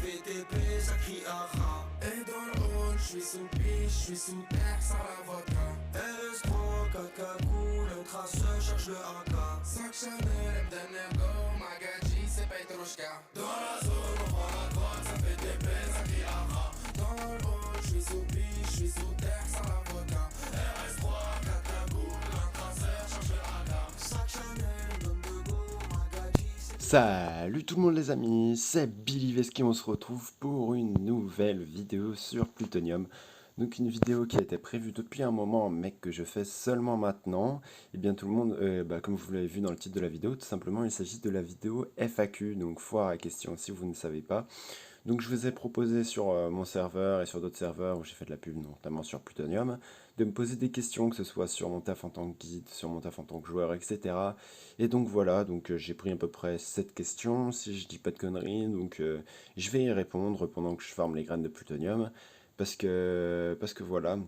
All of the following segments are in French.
fait TP, ça crie aha. Et dans le hall, je suis sous piche, je suis sous terre, sans la vodka. RS3, 4 cagoules, un traceur cherche le AK. Sac Chanel, Mdenergo, Magadji, c'est Petrushka. Dans la zone, on prend la droite, ça fait TP, ça crie aha. Dans le hall, je suis sous piche, je suis sous terre, sans la vodka. RS3, 4 cagoules, un traceur, cherche le AK. Sac Chanel, donne de go, Magadji, c'est Salut tout le monde les amis, c'est Billy Veski, on se retrouve pour une nouvelle vidéo sur Plutonium. Donc une vidéo qui a été prévue depuis un moment mais que je fais seulement maintenant. Et bien tout le monde, comme vous l'avez vu dans le titre de la vidéo, tout simplement il s'agit de la vidéo FAQ, donc foire à questions si vous ne savez pas. Donc je vous ai proposé sur mon serveur et sur d'autres serveurs où j'ai fait de la pub, notamment sur Plutonium, de me poser des questions, que ce soit sur mon taf en tant que guide, sur mon taf en tant que joueur, etc. Et donc voilà, donc j'ai pris à peu près 7 questions, si je dis pas de conneries, donc je vais y répondre pendant que je farme les graines de Plutonium, parce que voilà.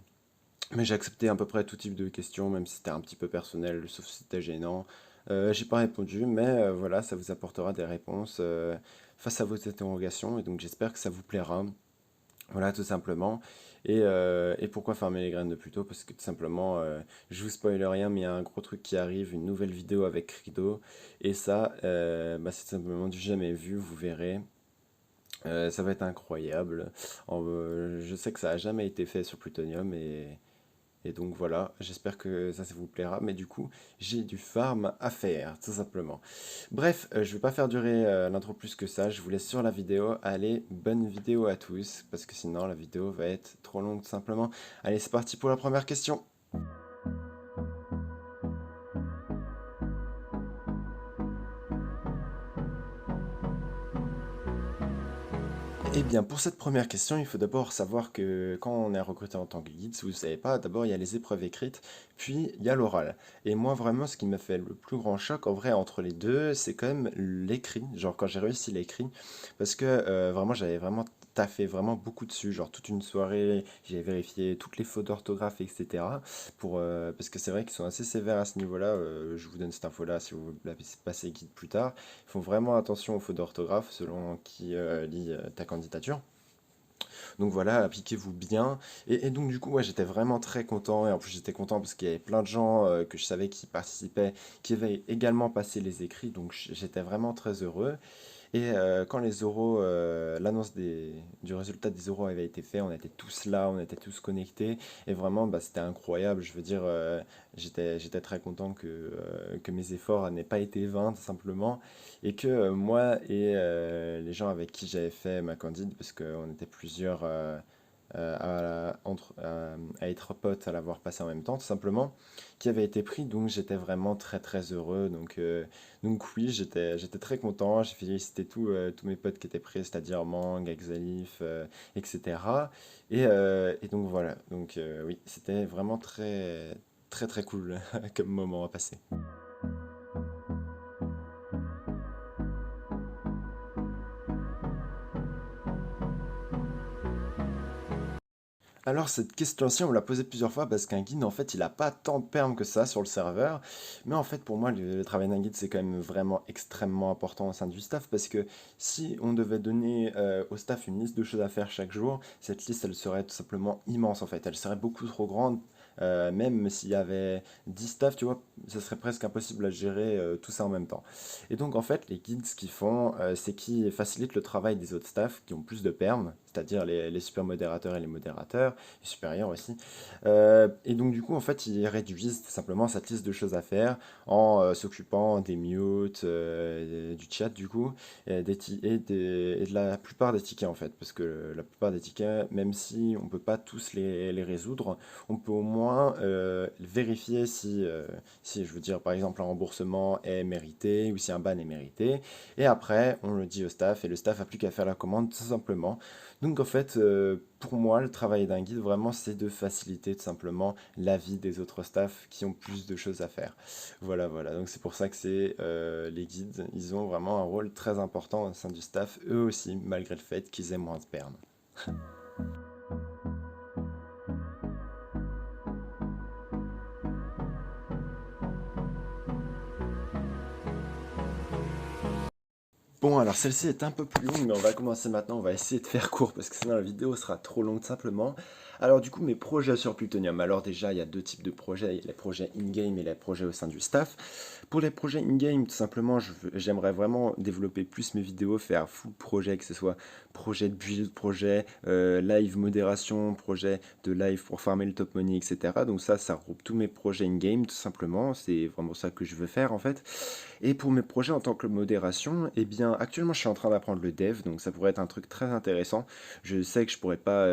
Mais j'ai accepté à peu près tout type de questions, même si c'était un petit peu personnel, sauf si c'était gênant. J'ai pas répondu, mais voilà, ça vous apportera des réponses face à vos interrogations, et donc j'espère que ça vous plaira. Voilà, tout simplement. Et pourquoi farmer les graines de plus tôt? Parce que tout simplement, je vous spoil rien, mais il y a un gros truc qui arrive, une nouvelle vidéo avec Rido, et ça, c'est tout simplement du jamais vu, vous verrez. Ça va être incroyable. Je sais que ça a jamais été fait sur Plutonium, et donc voilà, j'espère que ça vous plaira, mais du coup, j'ai du farm à faire, tout simplement. Bref, je vais pas faire durer l'intro plus que ça, je vous laisse sur la vidéo. Allez, bonne vidéo à tous, parce que sinon la vidéo va être trop longue, tout simplement. Allez, c'est parti pour la première question. Eh bien, pour cette première question, il faut d'abord savoir que quand on est recruté en tant que guide, si vous ne savez pas, d'abord il y a les épreuves écrites, puis il y a l'oral. Et moi, vraiment, ce qui m'a fait le plus grand choc, en vrai, entre les deux, c'est quand même l'écrit. Genre, quand j'ai réussi l'écrit, parce que vraiment, j'avais vraiment taffé vraiment beaucoup dessus. Genre, toute une soirée, j'ai vérifié toutes les fautes d'orthographe, etc. Parce que c'est vrai qu'ils sont assez sévères à ce niveau-là. Je vous donne cette info-là si vous la passez guide plus tard. Ils font vraiment attention aux fautes d'orthographe selon qui lit ta candidature. Donc voilà, appliquez-vous bien. Et donc du coup, ouais, j'étais vraiment très content. Et en plus, j'étais content parce qu'il y avait plein de gens que je savais qui participaient, qui avaient également passé les écrits. Donc j'étais vraiment très heureux. Et quand les oraux, l'annonce du résultat des oraux avait été fait, on était tous là, on était tous connectés, et vraiment, c'était incroyable. Je veux dire, j'étais très content que mes efforts n'aient pas été vains, tout simplement, et que moi et les gens avec qui j'avais fait ma candide, parce qu'on était plusieurs à être potes, à l'avoir passé en même temps, tout simplement, qui avait été pris, donc j'étais vraiment très très heureux. Donc oui, j'étais très content. J'ai félicité tous mes potes qui étaient pris, c'est-à-dire Mang, Exalif, etc. Et donc voilà, donc oui, c'était vraiment très très très cool comme moment à passer. Alors cette question-ci, on me l'a posée plusieurs fois parce qu'un guide, en fait, il n'a pas tant de permes que ça sur le serveur. Mais en fait, pour moi, le travail d'un guide, c'est quand même vraiment extrêmement important au sein du staff parce que si on devait donner au staff une liste de choses à faire chaque jour, cette liste, elle serait tout simplement immense en fait. Elle serait beaucoup trop grande. Même s'il y avait 10 staffs, tu vois, ça serait presque impossible à gérer tout ça en même temps. Et donc, en fait, les guides, ce qu'ils font, c'est qu'ils facilitent le travail des autres staffs qui ont plus de permes, c'est-à-dire les super modérateurs et les modérateurs, les supérieurs aussi. Et donc, du coup, en fait, ils réduisent tout simplement cette liste de choses à faire en s'occupant des mutes, du chat, du coup, et de la plupart des tickets, en fait. Parce que la plupart des tickets, même si on peut pas tous les résoudre, on peut au moins vérifier si, je veux dire, par exemple, un remboursement est mérité ou si un ban est mérité. Et après, on le dit au staff et le staff n'a plus qu'à faire la commande tout simplement. Donc en fait, pour moi, le travail d'un guide, vraiment, c'est de faciliter tout simplement la vie des autres staffs qui ont plus de choses à faire. Voilà, voilà. Donc c'est pour ça que c'est les guides, ils ont vraiment un rôle très important au sein du staff, eux aussi, malgré le fait qu'ils aient moins de permes. Bon, alors celle-ci est un peu plus longue, mais on va commencer maintenant. On va essayer de faire court parce que sinon la vidéo sera trop longue simplement. Alors du coup, mes projets sur Plutonium. Alors déjà, il y a deux types de projets. Il y a les projets in-game et les projets au sein du staff. Pour les projets in-game, tout simplement, j'aimerais vraiment développer plus mes vidéos, faire full projet, que ce soit projet de build, projet live modération, projet de live pour farmer le top money, etc. Donc ça regroupe tous mes projets in-game, tout simplement. C'est vraiment ça que je veux faire en fait. Et pour mes projets en tant que modération, eh bien, actuellement, je suis en train d'apprendre le dev, donc ça pourrait être un truc très intéressant. Je sais que je pourrais pas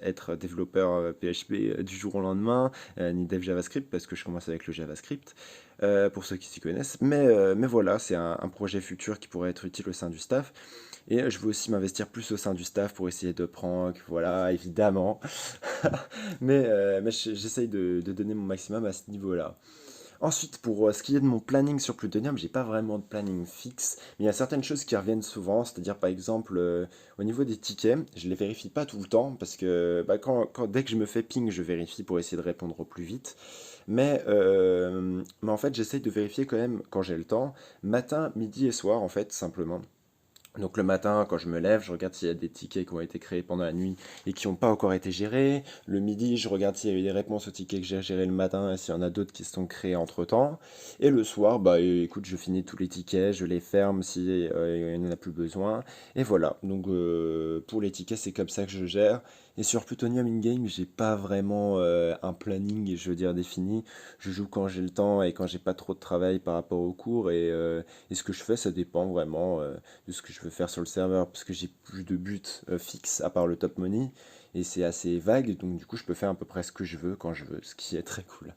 être développeur PHP du jour au lendemain, ni dev JavaScript, parce que je commence avec le JavaScript, pour ceux qui s'y connaissent. Mais voilà, c'est un projet futur qui pourrait être utile au sein du staff. Et je veux aussi m'investir plus au sein du staff pour essayer de prank, voilà, évidemment. Mais j'essaye de donner mon maximum à ce niveau-là. Ensuite, pour ce qui est de mon planning sur Plutonium, j'ai pas vraiment de planning fixe, mais il y a certaines choses qui reviennent souvent, c'est-à-dire par exemple au niveau des tickets, je les vérifie pas tout le temps parce que bah, dès que je me fais ping, je vérifie pour essayer de répondre au plus vite. Mais en fait, j'essaye de vérifier quand même quand j'ai le temps, matin, midi et soir en fait, simplement. Donc le matin, quand je me lève, je regarde s'il y a des tickets qui ont été créés pendant la nuit et qui n'ont pas encore été gérés. Le midi, je regarde s'il y a eu des réponses aux tickets que j'ai gérés le matin et s'il y en a d'autres qui se sont créés entre-temps. Et le soir, bah écoute, je finis tous les tickets, je les ferme si il n'y en a plus besoin. Et voilà, donc pour les tickets, c'est comme ça que je gère. Et sur Plutonium in-game, j'ai pas vraiment un planning, je veux dire, défini. Je joue quand j'ai le temps et quand j'ai pas trop de travail par rapport aux cours. Et ce que je fais, ça dépend vraiment de ce que je veux faire sur le serveur, parce que j'ai plus de buts fixes à part le top money, et c'est assez vague, donc du coup je peux faire à peu près ce que je veux quand je veux, ce qui est très cool.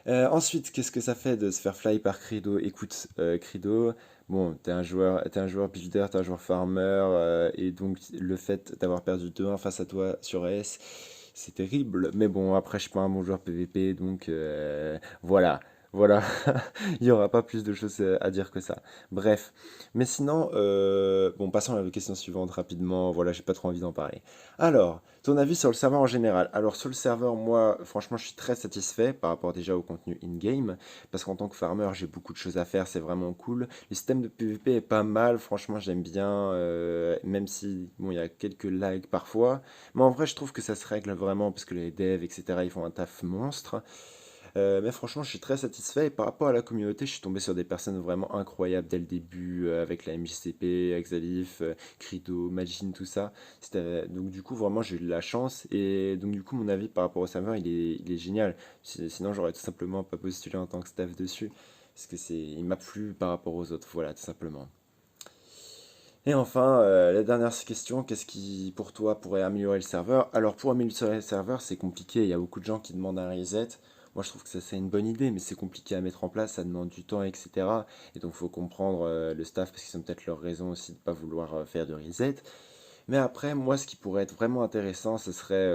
Ensuite, qu'est-ce que ça fait de se faire fly par Credo? Écoute, Credo, bon, t'es un joueur builder, t'es un joueur farmer, et donc le fait d'avoir perdu 2-1 face à toi sur AS, c'est terrible. Mais bon, après, je suis pas un bon joueur PVP, donc voilà. Voilà, il n'y aura pas plus de choses à dire que ça. Bref, mais sinon, bon, passons à la question suivante rapidement. Voilà, j'ai pas trop envie d'en parler. Alors, ton avis sur le serveur en général? Alors, sur le serveur, moi, franchement, je suis très satisfait par rapport déjà au contenu in-game, parce qu'en tant que farmer, j'ai beaucoup de choses à faire, c'est vraiment cool. Le système de PvP est pas mal, franchement, j'aime bien, même si, bon, il y a quelques lags parfois. Mais en vrai, je trouve que ça se règle vraiment, parce que les devs, etc., ils font un taf monstre. Mais franchement, je suis très satisfait. Et par rapport à la communauté, je suis tombé sur des personnes vraiment incroyables dès le début, avec la MJCP, Axalif, Crido, Magin, tout ça. Donc du coup, vraiment, j'ai eu de la chance. Et donc du coup, mon avis par rapport au serveur, il est génial. Sinon, j'aurais tout simplement pas postulé en tant que staff dessus. Parce que il m'a plu par rapport aux autres. Voilà, tout simplement. Et enfin, la dernière question, qu'est-ce qui, pour toi, pourrait améliorer le serveur? Alors, pour améliorer le serveur, c'est compliqué. Il y a beaucoup de gens qui demandent un reset. Moi, je trouve que ça, c'est une bonne idée, mais c'est compliqué à mettre en place. Ça demande du temps, etc. Et donc, il faut comprendre le staff, parce qu'ils ont peut-être leurs raisons aussi de ne pas vouloir faire de reset. Mais après, moi, ce qui pourrait être vraiment intéressant, ce serait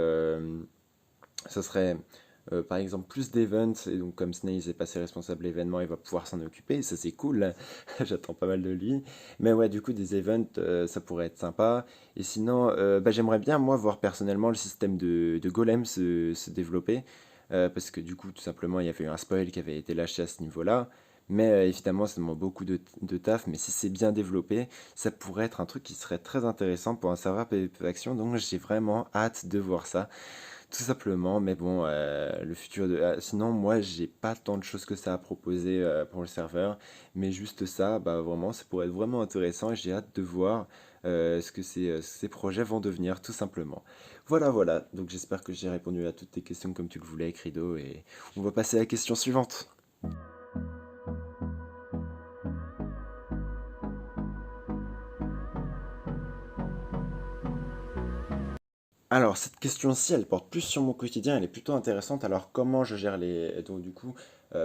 par exemple plus d'events, et donc comme Snails est passé responsable de l'événement, il va pouvoir s'en occuper, ça c'est cool, j'attends pas mal de lui. Mais ouais, du coup des events, ça pourrait être sympa. Et sinon, bah, j'aimerais bien moi voir personnellement le système de golem se développer, parce que du coup tout simplement il y avait eu un spoil qui avait été lâché à ce niveau-là. Mais évidemment, ça demande beaucoup de taf, mais si c'est bien développé, ça pourrait être un truc qui serait très intéressant pour un serveur PvP Action, donc j'ai vraiment hâte de voir ça. Tout simplement, mais bon, le futur de... sinon, moi, j'ai pas tant de choses que ça à proposer pour le serveur, mais juste ça, bah vraiment, ça pourrait être vraiment intéressant et j'ai hâte de voir ce que ces projets vont devenir, tout simplement. Voilà, voilà, donc j'espère que j'ai répondu à toutes tes questions comme tu le voulais, Crido, et on va passer à la question suivante. Alors, cette question-ci, elle porte plus sur mon quotidien, elle est plutôt intéressante. Alors, comment je gère les... Donc, du coup,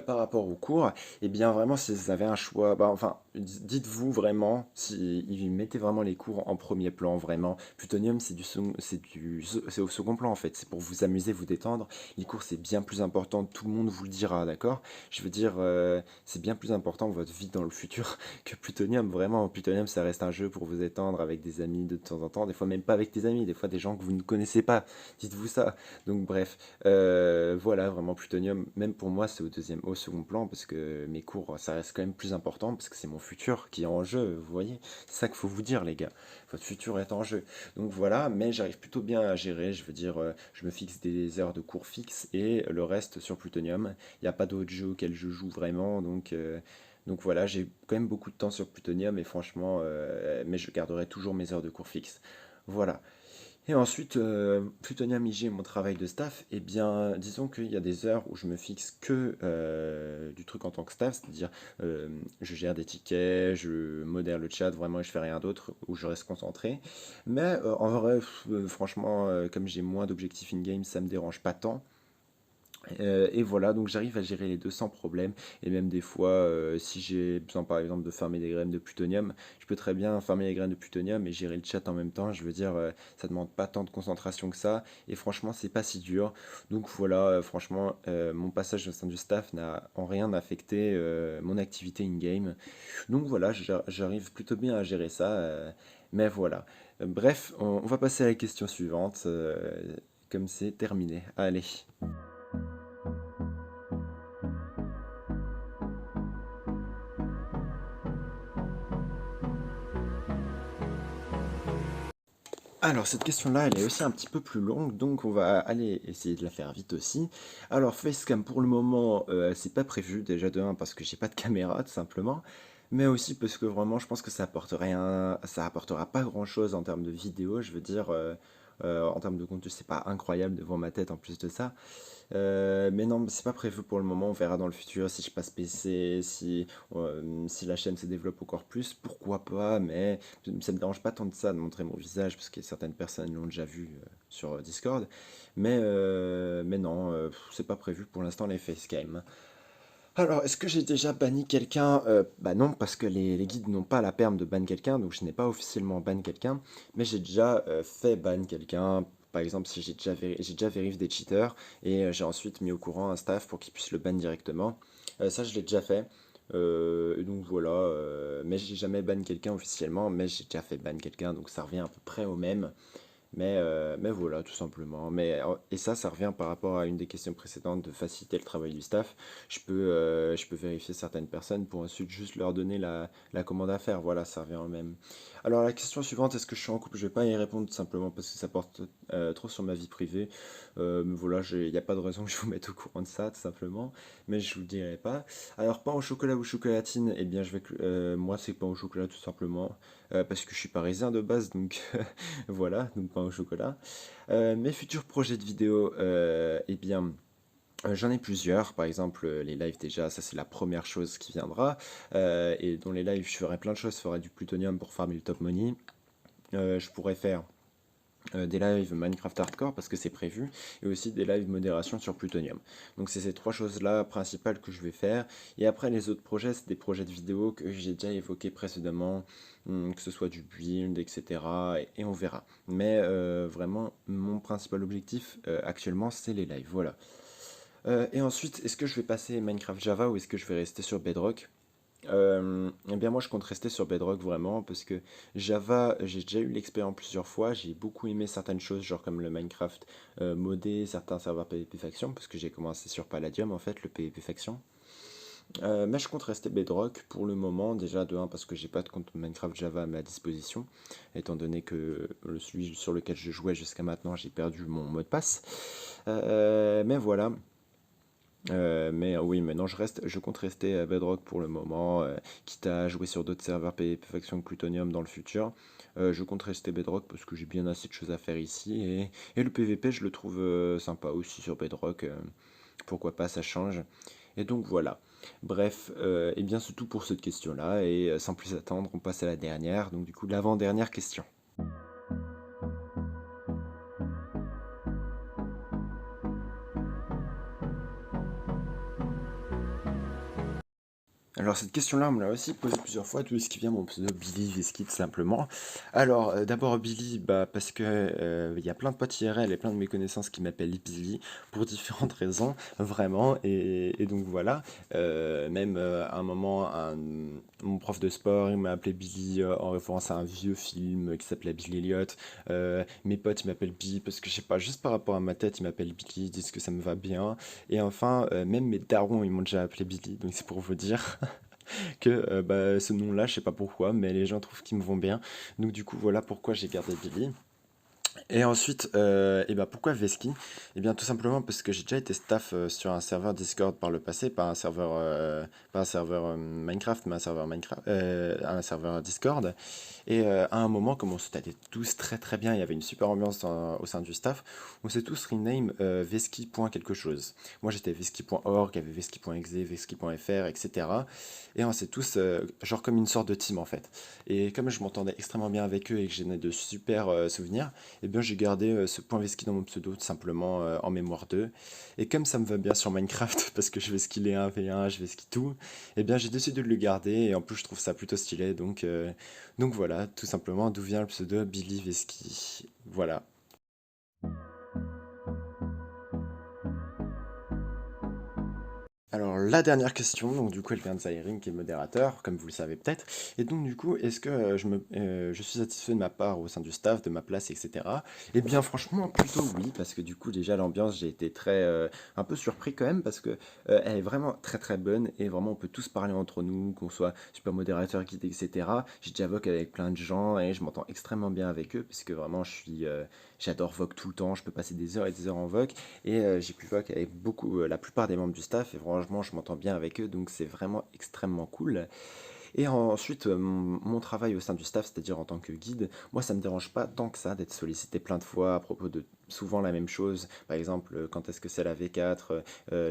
par rapport aux cours, eh bien, vraiment, si vous avez un choix, bah, enfin, dites-vous vraiment, si ils mettez vraiment les cours en premier plan, vraiment. Plutonium, c'est au second plan, en fait. C'est pour vous amuser, vous détendre. Les cours, c'est bien plus important, tout le monde vous le dira, d'accord? Je veux dire, c'est bien plus important votre vie dans le futur que Plutonium. Vraiment, Plutonium, ça reste un jeu pour vous étendre avec des amis de temps en temps. Des fois, même pas avec des amis, des fois des gens que vous ne connaissez pas. Dites-vous ça. Donc, bref, voilà, vraiment Plutonium, même pour moi, c'est au deuxième. au second plan parce que mes cours, ça reste quand même plus important parce que c'est mon futur qui est en jeu, vous voyez. C'est ça qu'il faut vous dire, les gars. Votre futur est en jeu. Donc voilà, mais j'arrive plutôt bien à gérer. Je veux dire, je me fixe des heures de cours fixes et le reste sur Plutonium. Il n'y a pas d'autres jeux auxquels je joue vraiment, donc voilà, j'ai quand même beaucoup de temps sur Plutonium et franchement, mais je garderai toujours mes heures de cours fixes. Voilà. Et ensuite, Plutonium IG, mon travail de staff, eh bien, disons qu'il y a des heures où je me fixe que du truc en tant que staff, c'est-à-dire je gère des tickets, je modère le chat, vraiment, et je fais rien d'autre, où je reste concentré. Mais en vrai, franchement, comme j'ai moins d'objectifs in-game, ça me dérange pas tant. Et voilà, donc j'arrive à gérer les deux sans problème. Et même des fois, si j'ai besoin par exemple de farmer des graines de plutonium, je peux très bien farmer les graines de plutonium et gérer le chat en même temps. Je veux dire, ça demande pas tant de concentration que ça. Et franchement, c'est pas si dur. Donc voilà, franchement, mon passage au sein du staff n'a en rien affecté mon activité in-game. Donc voilà, j'arrive plutôt bien à gérer ça. Mais voilà. Bref, on va passer à la question suivante. Comme c'est terminé. Allez. Alors cette question-là, elle est aussi un petit peu plus longue, donc on va aller essayer de la faire vite aussi. Alors facecam pour le moment, c'est pas prévu déjà de un parce que j'ai pas de caméra tout simplement, mais aussi parce que vraiment je pense que ça apporte rien, ça apportera pas grand-chose en termes de vidéo. Je veux dire, en termes de contenu, c'est pas incroyable devant ma tête en plus de ça. Mais non, c'est pas prévu pour le moment, on verra dans le futur si je passe PC, si la chaîne se développe encore plus, pourquoi pas, mais ça me dérange pas tant de ça de montrer mon visage, parce que certaines personnes l'ont déjà vu sur Discord, mais non, c'est pas prévu pour l'instant les facecam. Alors, est-ce que j'ai déjà banni quelqu'un? Bah non, parce que les guides n'ont pas la perme de ban quelqu'un, donc je n'ai pas officiellement ban quelqu'un, mais j'ai déjà fait ban quelqu'un. Par exemple, si j'ai déjà vérifié des cheaters et j'ai ensuite mis au courant un staff pour qu'il puisse le ban directement. Ça, je l'ai déjà fait. Et donc voilà, mais j'ai jamais ban quelqu'un officiellement, mais j'ai déjà fait ban quelqu'un, donc ça revient à peu près au même. Mais voilà, tout simplement. Et ça revient par rapport à une des questions précédentes de faciliter le travail du staff. Je peux vérifier certaines personnes pour ensuite juste leur donner la commande à faire. Voilà, ça revient au même. Alors la question suivante, est-ce que je suis en couple? Je vais pas y répondre tout simplement parce que ça porte trop sur ma vie privée. Mais voilà, il n'y a pas de raison que je vous mette au courant de ça, tout simplement. Mais je vous le dirai pas. Alors pain au chocolat ou chocolatine, eh bien moi c'est pain au chocolat tout simplement. Parce que je suis parisien de base, donc voilà, donc pain au chocolat. Mes futurs projets de vidéo, eh bien, j'en ai plusieurs. Par exemple, les lives déjà, ça c'est la première chose qui viendra. Et dans les lives, je ferai plein de choses. Je ferai du plutonium pour farmer le top money. Je pourrais faire des lives Minecraft Hardcore parce que c'est prévu, et aussi des lives modération sur Plutonium. Donc c'est ces trois choses-là principales que je vais faire. Et après les autres projets, c'est des projets de vidéo que j'ai déjà évoqués précédemment, que ce soit du build, etc. Et on verra. Mais vraiment, mon principal objectif actuellement, c'est les lives. Voilà. Et ensuite, est-ce que je vais passer Minecraft Java ou est-ce que je vais rester sur Bedrock? Eh bien moi je compte rester sur Bedrock vraiment parce que Java j'ai déjà eu l'expérience plusieurs fois, j'ai beaucoup aimé certaines choses genre comme le Minecraft modé, certains serveurs PvP faction parce que j'ai commencé sur Palladium en fait le PvP faction. Mais je compte rester Bedrock pour le moment déjà de 1 parce que j'ai pas de compte Minecraft Java à ma disposition étant donné que celui sur lequel je jouais jusqu'à maintenant j'ai perdu mon mot de passe. Mais voilà. Mais oui, maintenant je compte rester à Bedrock pour le moment, quitte à jouer sur d'autres serveurs PvP Faction que Plutonium dans le futur. Je compte rester Bedrock parce que j'ai bien assez de choses à faire ici et le PvP je le trouve sympa aussi sur Bedrock. Pourquoi pas, ça change. Et donc voilà. Bref, et bien c'est tout pour cette question-là et sans plus attendre, on passe à la dernière. Donc du coup l'avant-dernière question. Alors cette question-là, on me l'a aussi posée plusieurs fois, d'où est-ce qui vient mon pseudo Billy Veski tout simplement. Alors d'abord Billy, bah, parce que il y a plein de potes IRL et plein de mes connaissances qui m'appellent Billy pour différentes raisons, vraiment, et donc voilà. Même à un moment, mon prof de sport, il m'a appelé Billy en référence à un vieux film qui s'appelait Billy Elliot. Mes potes, ils m'appellent Billy parce que je sais pas, juste par rapport à ma tête, ils m'appellent Billy, ils disent que ça me va bien. Et enfin, même mes darons, ils m'ont déjà appelé Billy, donc c'est pour vous dire que bah, ce nom-là, je sais pas pourquoi, mais les gens trouvent qu'ils me vont bien. Donc du coup, voilà pourquoi j'ai gardé Billy. Et ensuite, et ben pourquoi Veski? Et bien tout simplement parce que j'ai déjà été staff sur un serveur Discord par le passé, pas un serveur Minecraft, mais un serveur Discord. Et à un moment, comme on s'entendait tous très très bien, il y avait une super ambiance au sein du staff, on s'est tous rename Veski. Quelque chose. Moi j'étais Veski.org, il y avait Veski.exe, Veski.fr, etc. Et on s'est tous, genre comme une sorte de team en fait. Et comme je m'entendais extrêmement bien avec eux et que j'en ai de super souvenirs, eh bien j'ai gardé ce point Veski dans mon pseudo tout simplement en mémoire d'eux. Et comme ça me va bien sur Minecraft, parce que je vais skiller 1v1, je vais ski tout, eh bien j'ai décidé de le garder et en plus je trouve ça plutôt stylé. Donc voilà, tout simplement d'où vient le pseudo Billy Veski. Voilà. Alors la dernière question, donc du coup elle vient de Zahiring qui est modérateur, comme vous le savez peut-être. Et donc du coup, est-ce que je suis satisfait de ma part au sein du staff, de ma place, etc. Eh bien franchement plutôt oui, parce que du coup déjà l'ambiance, j'ai été un peu surpris quand même, parce que elle est vraiment très très bonne, et vraiment on peut tous parler entre nous, qu'on soit super modérateur, guide, etc. J'ai déjà voc avec plein de gens, et je m'entends extrêmement bien avec eux, parce que vraiment j'adore voc tout le temps, je peux passer des heures et des heures en voc, et j'ai pu voc avec la plupart des membres du staff, et franchement, je m'entends bien avec eux, donc c'est vraiment extrêmement cool. Et ensuite, mon travail au sein du staff, c'est-à-dire en tant que guide, moi, ça me dérange pas tant que ça d'être sollicité plein de fois à propos de souvent la même chose. Par exemple, quand est-ce que c'est la V4,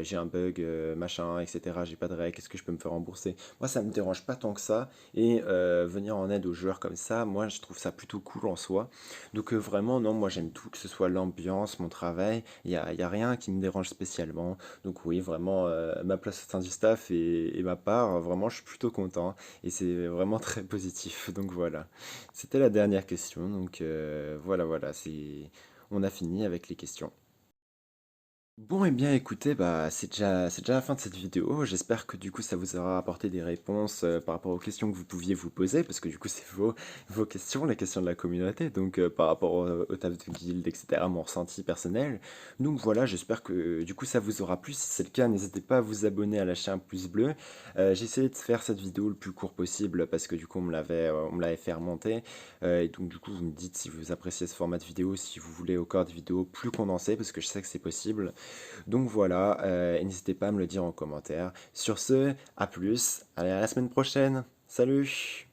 j'ai un bug, machin, etc. J'ai pas de règle, est-ce que je peux me faire rembourser? Moi, ça me dérange pas tant que ça. Et venir en aide aux joueurs comme ça, moi, je trouve ça plutôt cool en soi. Donc vraiment, non, moi, j'aime tout, que ce soit l'ambiance, mon travail. Il y a rien qui me dérange spécialement. Donc oui, vraiment, ma place au sein du staff et ma part, vraiment, je suis plutôt content. Et c'est vraiment très positif. Donc voilà. C'était la dernière question. Donc voilà, on a fini avec les questions. Bon, eh bien, écoutez, bah, c'est déjà la fin de cette vidéo. J'espère que du coup, ça vous aura apporté des réponses par rapport aux questions que vous pouviez vous poser, parce que du coup, c'est vos questions, les questions de la communauté, donc par rapport au taf de guild, etc., mon ressenti personnel. Donc voilà, j'espère que du coup, ça vous aura plu. Si c'est le cas, n'hésitez pas à vous abonner, à lâcher un pouce bleu. J'ai essayé de faire cette vidéo le plus court possible, parce que du coup, on me l'avait fait remonter. Et donc, du coup, vous me dites si vous appréciez ce format de vidéo, si vous voulez encore des vidéos plus condensées, parce que je sais que c'est possible. Donc voilà, et n'hésitez pas à me le dire en commentaire. Sur ce, à plus, allez à la semaine prochaine, salut!